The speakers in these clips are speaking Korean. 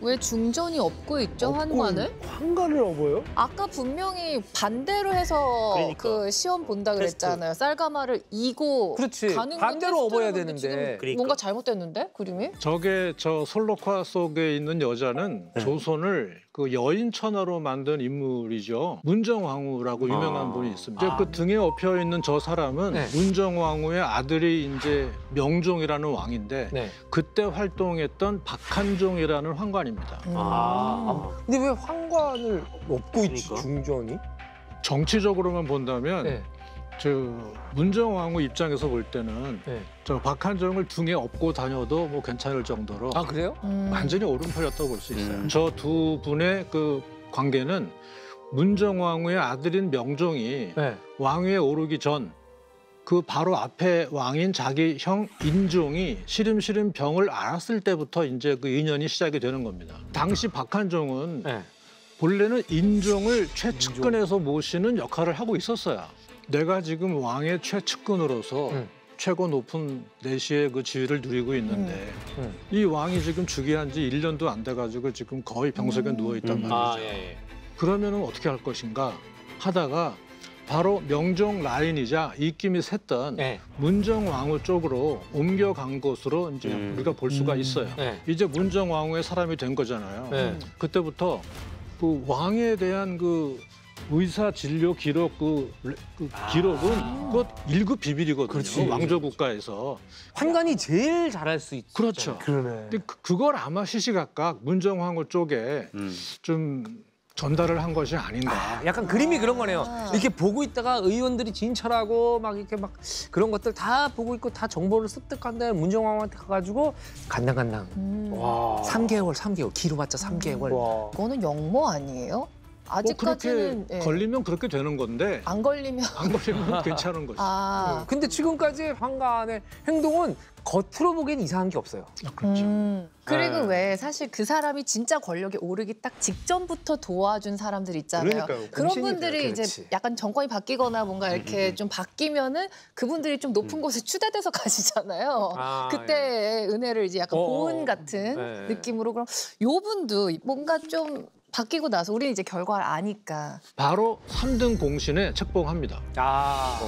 왜 중전이 업고 있죠, 환관을? 환관을 업어요? 아까 분명히 반대로 해서 그러니까. 그 시험 본다 그랬잖아요. 쌀가마를 이고 그렇지. 가는 거 반대로 업어야 테스트하는데 되는데. 지금 그러니까. 뭔가 잘못됐는데 그림이? 저게 저 솔로카 속에 있는 여자는 조선을 그 여인 천하로 만든 인물이죠. 문정왕후라고 유명한 분이 있습니다. 이제 그 등에 업혀 있는 저 사람은 네. 문정왕후의 아들이 이제 명종이라는 왕인데 네. 그때 활동했던 박한종이라는 환관입니다. 근데 왜 황관을 업고 있지, 그러니까. 중전이? 정치적으로만 본다면 네. 저 문정왕후 입장에서 볼 때는 네. 저 박한종을 등에 업고 다녀도 뭐 괜찮을 정도로 아, 그래요? 완전히 오른팔이었다고 볼 수 있어요. 저 두 분의 그 관계는 문정왕후의 아들인 명종이 네. 왕위에 오르기 전 그 바로 앞에 왕인 자기 형 인종이 시름시름 병을 앓았을 때부터 이제 그 인연이 시작이 되는 겁니다. 당시 박한종은 네. 본래는 인종을 최측근에서 모시는 역할을 하고 있었어요. 내가 지금 왕의 최측근으로서 최고 높은 내시의 그 지위를 누리고 있는데 이 왕이 지금 즉위한 지 1년도 안 돼가지고 지금 거의 병석에 누워있단 말이죠. 아, 예. 그러면은 어떻게 할 것인가 하다가 바로 명종 라인이자 입김이 샜던 네. 문정왕후 쪽으로 옮겨간 것으로 이제 우리가 볼 수가 있어요. 네. 이제 문정왕후의 사람이 된 거잖아요. 네. 그때부터 그 왕에 대한 그 의사 진료 기록 기록은 그것 1급 비밀이거든요. 그렇지. 왕조 국가에서. 환관이 제일 잘할 수 있죠. 그렇죠. 그러네. 근데 그걸 아마 시시각각 문정왕후 쪽에 좀 전달을 한 것이 아닌가. 약간 그림이 그런 거네요. 이렇게 보고 있다가 의원들이 진찰하고 막 이렇게 막 그런 것들 다 보고 있고 다 정보를 습득한 다음에 문정왕한테 가가지고 간당간당. 와. 3개월 길어봤자 3개월. 와. 그거는 영모 아니에요? 뭐 아직까지는 그렇게 걸리면 그렇게 되는 건데 안 걸리면 안 걸리면 괜찮은 거죠. 근데 지금까지 황관의 행동은 겉으로 보기엔 이상한 게 없어요. 그렇죠. 그리고 네. 왜 사실 그 사람이 진짜 권력에 오르기 딱 직전부터 도와준 사람들 있잖아요. 그러니까요. 그런 공신이 분들이 돼요. 이제 그렇지. 약간 정권이 바뀌거나 뭔가 이렇게 좀 바뀌면은 그분들이 좀 높은 곳에 추대돼서 가시잖아요. 아, 그때의 은혜를 이제 약간 보은 같은 네. 느낌으로 그럼 요 분도 뭔가 좀 바뀌고 나서 우리는 이제 결과를 아니까. 바로 3등 공신에 책봉합니다. 아.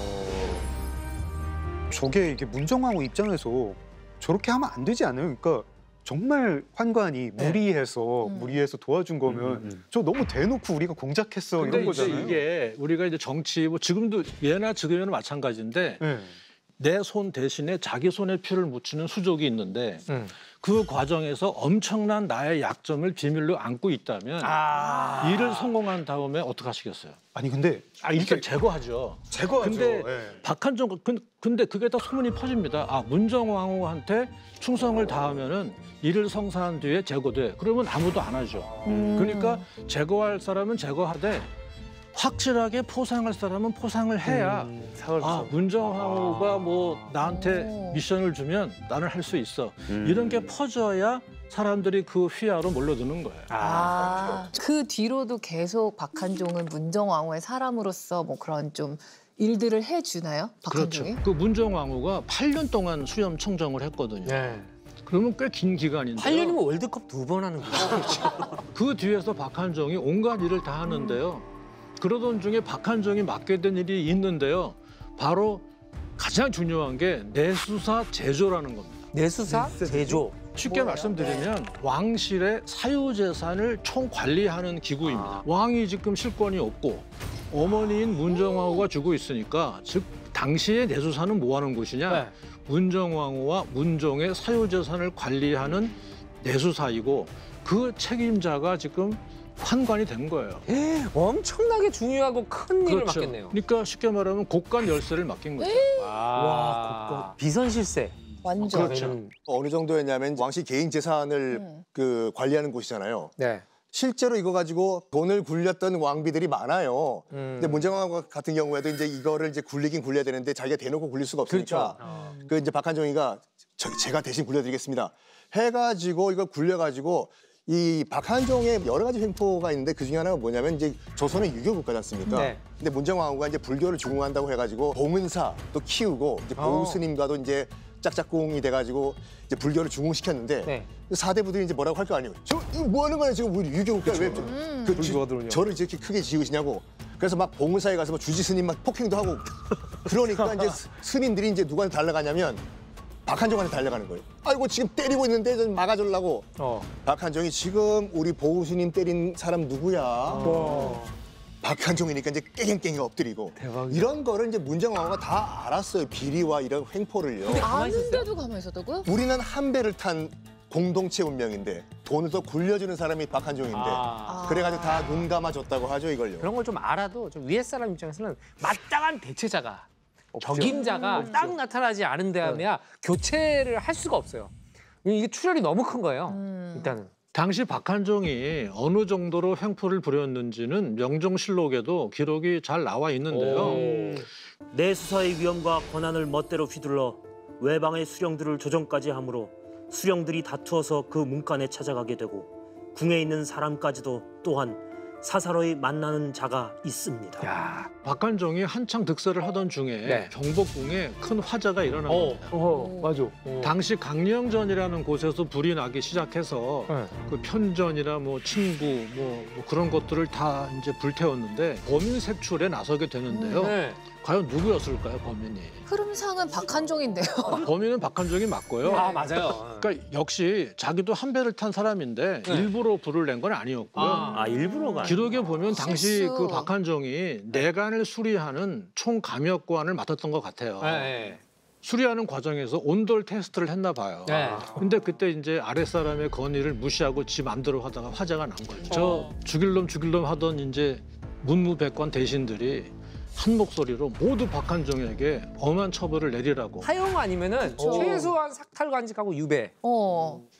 저게 이게 문정왕후 입장에서 저렇게 하면 안 되지 않아요? 그러니까 정말 환관이 무리해서 도와준 거면 저 너무 대놓고 우리가 공작했어 근데 이런 이제 거잖아요. 이게 우리가 이제 정치 뭐 지금도 예나 지금이나 마찬가지인데 네. 내 손 대신에 자기 손에 피를 묻히는 수족이 있는데 그 과정에서 엄청난 나의 약점을 비밀로 안고 있다면 일을 성공한 다음에 어떻게 하시겠어요? 아니 근데 일단 제거하죠. 제거하죠. 근데 예. 박한종 근데 그게 다 소문이 퍼집니다. 아 문정왕후한테 충성을 다하면은 일을 성사한 뒤에 제거돼. 그러면 아무도 안 하죠. 그러니까 제거할 사람은 제거하되 확실하게 포상할 사람은 포상을 해야 문정왕후가 뭐 나한테 미션을 주면 나는 할 수 있어. 이런 게 퍼져야 사람들이 그 휘하로 몰려드는 거예요. 그 뒤로도 계속 박한종은 문정왕후의 사람으로서 뭐 그런 좀 일들을 해주나요? 박한종이? 그렇죠. 그 문정왕후가 8년 동안 수염 청정을 했거든요. 네. 그러면 꽤 긴 기간인데요. 8년이면 월드컵 2번 하는 거죠. 그 뒤에서 박한종이 온갖 일을 다 하는데요. 그러던 중에 박한종이 맡게 된 일이 있는데요. 바로 가장 중요한 게 내수사 제조라는 겁니다. 내수사 제조. 쉽게 말씀드리면 왕실의 사유재산을 총관리하는 기구입니다. 왕이 지금 실권이 없고 어머니인 문정왕후가 주고 있으니까 즉 당시의 내수사는 뭐 하는 곳이냐. 네. 문정왕후와 문종의 사유재산을 관리하는 내수사이고 그 책임자가 지금 환관이 된 거예요. 엄청나게 중요하고 큰 일을 맡겠네요. 그러니까 쉽게 말하면 곡간 열쇠를 맡긴 거죠. 와, 비선실세. 완전. 그렇죠. 어느 정도였냐면 왕실 개인 재산을 그 관리하는 곳이잖아요. 네. 실제로 이거 가지고 돈을 굴렸던 왕비들이 많아요. 근데 문정왕후 같은 경우에도 이제 이거를 이제 굴리긴 굴려야 되는데 자기가 대놓고 굴릴 수가 없으니까 그 이제 박한종이가 제가 대신 굴려드리겠습니다. 해가지고 이걸 굴려가지고 이 박한종의 여러 가지 횡포가 있는데 그 중에 하나가 뭐냐면 이제 조선은 유교 국가지 않습니까? 네. 근데 문정왕후가 이제 불교를 중흥한다고 해가지고 봉은사 또 키우고 이제 보우 스님과도 이제 짝짝꿍이 돼가지고 이제 불교를 중흥시켰는데 네. 사대부들이 이제 뭐라고 할 거 아니에요. 저 이거 뭐 하는 거야 지금 우리 유교국가 왜 불교가 들어오냐고. 저를 이렇게 크게 지으시냐고. 그래서 막 봉사에 가서 뭐 주지 스님 막 폭행도 하고 그러니까 이제 스님들이 이제 누구한테 달려가냐면 박한종한테 달려가는 거예요. 아이고 지금 때리고 있는데 좀 막아주려고. 박한종이 지금 우리 보우 스님 때린 사람 누구야? 박한종이니까 이제 깽깽깽이 엎드리고. 대박이다. 이런 거를 이제 문정왕후가 다 알았어요. 비리와 이런 횡포를요. 아는데도 가만히 있었다고요? 우리는 한 배를 탄 공동체 운명인데 돈을 더 굴려주는 사람이 박한종인데 그래가지고 다 눈 감아줬다고 하죠 이걸요. 그런 걸 좀 알아도 좀 위에 사람 입장에서는 마땅한 대체자가 적임자가 딱 나타나지 않은 다음에야 교체를 할 수가 없어요. 이게 출혈이 너무 큰 거예요. 일단은. 당시 박한종이 어느 정도로 횡포를 부렸는지는 명종실록에도 기록이 잘 나와 있는데요. 내 수사의 위험과 권한을 멋대로 휘둘러 외방의 수령들을 조정까지 하므로 수령들이 다투어서 그 문간에 찾아가게 되고 궁에 있는 사람까지도 또한 사사로이 만나는 자가 있습니다. 야. 박한종이 한창 득세를 하던 중에 네. 경복궁에 큰 화재가 일어난 겁니다. 맞아. 당시 강령전이라는 곳에서 불이 나기 시작해서 그 편전이나 뭐 친구 뭐 그런 것들을 다 이제 불태웠는데 범인 색출에 나서게 되는데요. 네. 과연 누구였을까요, 범인이? 흐름상은 박한종인데요. 범인은 박한종이 맞고요. 아 맞아요. 그러니까 역시 자기도 한 배를 탄 사람인데 일부러 불을 낸 건 아니었고요. 아 일부러가 기록에 보면 당시 실수. 그 박한종이 내관을 수리하는 총감역관을 맡았던 것 같아요. 네. 수리하는 과정에서 온돌 테스트를 했나 봐요. 네. 근데 그때 이제 아랫사람의 건의를 무시하고 지 맘대로 하다가 화재가 난 거죠. 저 죽일 놈 하던 이제 문무백관 대신들이 한 목소리로 모두 박한종에게 엄한 처벌을 내리라고. 하용 아니면은 최소한 삭탈관직하고 유배.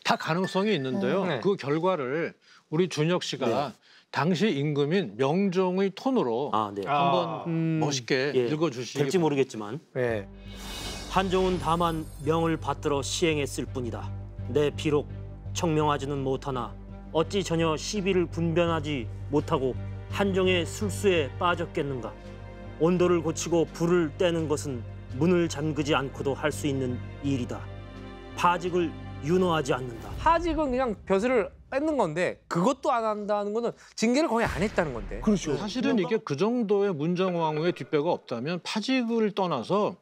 다 가능성이 있는데요. 네. 그 결과를 우리 준혁 씨가 당시 임금인 명종의 톤으로 네. 한번 멋있게 예, 읽어주시기 될지 모르겠지만 네. 한종은 다만 명을 받들어 시행했을 뿐이다. 내 비록 청명하지는 못하나 어찌 전혀 시비를 분변하지 못하고 한종의 술수에 빠졌겠는가. 온도를 고치고 불을 떼는 것은 문을 잠그지 않고도 할 수 있는 일이다. 파직을 윤호하지 않는다. 파직은 그냥 벼슬을 뺏는 건데 그것도 안 한다는 거는 징계를 거의 안 했다는 건데. 그렇죠. 사실은 이게 그 정도의 문정왕후의 뒷배가 없다면 파직을 떠나서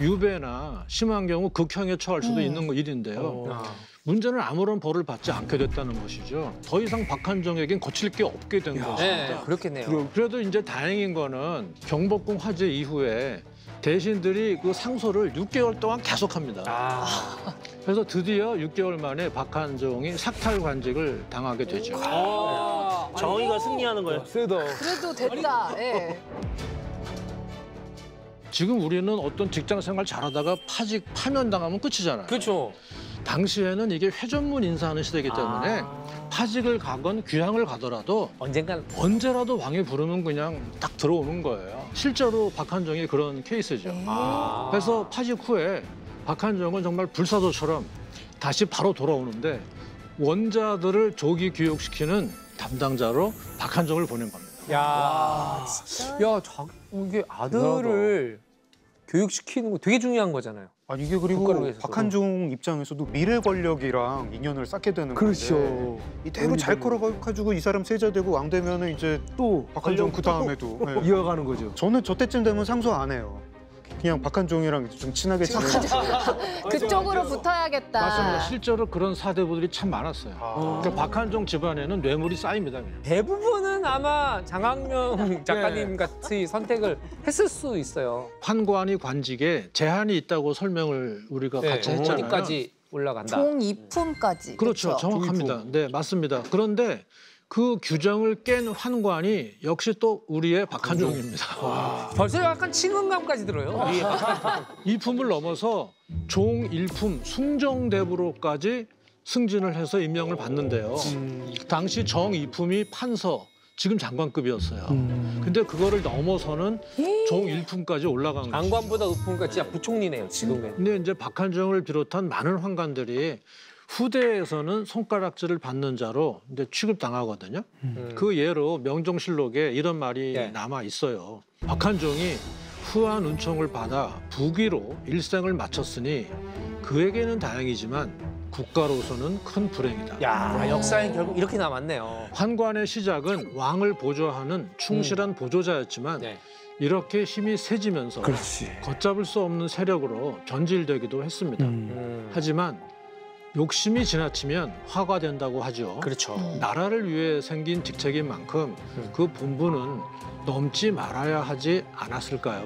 유배나 심한 경우 극형에 처할 수도 있는 일인데요. 문제는 아무런 벌을 받지 않게 됐다는 것이죠. 더 이상 박한종에겐 거칠 게 없게 된 것입니다. 네, 그렇겠네요. 그래도 이제 다행인 거는 경복궁 화재 이후에 대신들이 그 상소를 6개월 동안 계속합니다. 그래서 드디어 6개월 만에 박한종이 삭탈관직을 당하게 되죠. 정의가 승리하는 거예요. 그래도 됐다. 예. 지금 우리는 어떤 직장 생활 잘하다가 파면당하면 끝이잖아요. 그렇죠. 당시에는 이게 회전문 인사하는 시대이기 때문에 파직을 가건 귀향을 가더라도 언젠간 언제라도 왕이 부르면 그냥 딱 들어오는 거예요. 실제로 박한종이 그런 케이스죠. 그래서 파직 후에 박한종은 정말 불사조처럼 다시 바로 돌아오는데 원자들을 조기 교육시키는 담당자로 박한종을 보낸 겁니다. 이게 아들을 교육시키는 거 되게 중요한 거잖아요. 아니 이게 그리고 국가를 위해서도. 박한종 입장에서도 미래 권력이랑 인연을 쌓게 되는 건데 이대로 잘 걸어가지고 이 사람 세자되고 왕 되면은 이제 또 박한종 그 다음에도 이어가는 거죠. 저는 저 때쯤 되면 상소 안 해요. 그냥 박한종이랑 좀 친하게 지내고. 그쪽으로 붙어야겠다. 맞습니다. 실제로 그런 사대부들이 참 많았어요. 그러니까 박한종 집안에는 뇌물이 쌓입니다. 그냥. 대부분은 아마 장학명 작가님 같이 선택을 했을 수 있어요. 환관이 관직에 제한이 있다고 설명을 우리가 같이 했잖아요. 어디까지 올라간다. 종이품까지. 그렇죠. 정확합니다. 네, 맞습니다. 그런데 그 규정을 깬 환관이 역시 또 우리의 박한종입니다. 벌써 약간 친근감까지 들어요. 이품을 넘어서 종일품 숭정대부로까지 승진을 해서 임명을 받는데요. 당시 정이품이 판서, 지금 장관급이었어요. 근데 그거를 넘어서는 종일품까지 올라간 거죠. 장관보다 높으니까 진짜 부총리네요, 지금은. 근데 이제 박한종을 비롯한 많은 환관들이 후대에서는 손가락질을 받는 자로 이제 취급당하거든요. 그 예로 명종실록에 이런 말이 남아 있어요. 박한종이 후한 은총을 받아 부귀로 일생을 마쳤으니 그에게는 다행이지만 국가로서는 큰 불행이다. 야, 역사엔 결국 이렇게 남았네요. 환관의 시작은 왕을 보조하는 충실한 보조자였지만 네. 이렇게 힘이 세지면서 걷잡을 수 없는 세력으로 변질되기도 했습니다. 하지만 욕심이 지나치면 화가 된다고 하죠. 그렇죠. 나라를 위해 생긴 직책인 만큼 그 본분은 넘지 말아야 하지 않았을까요?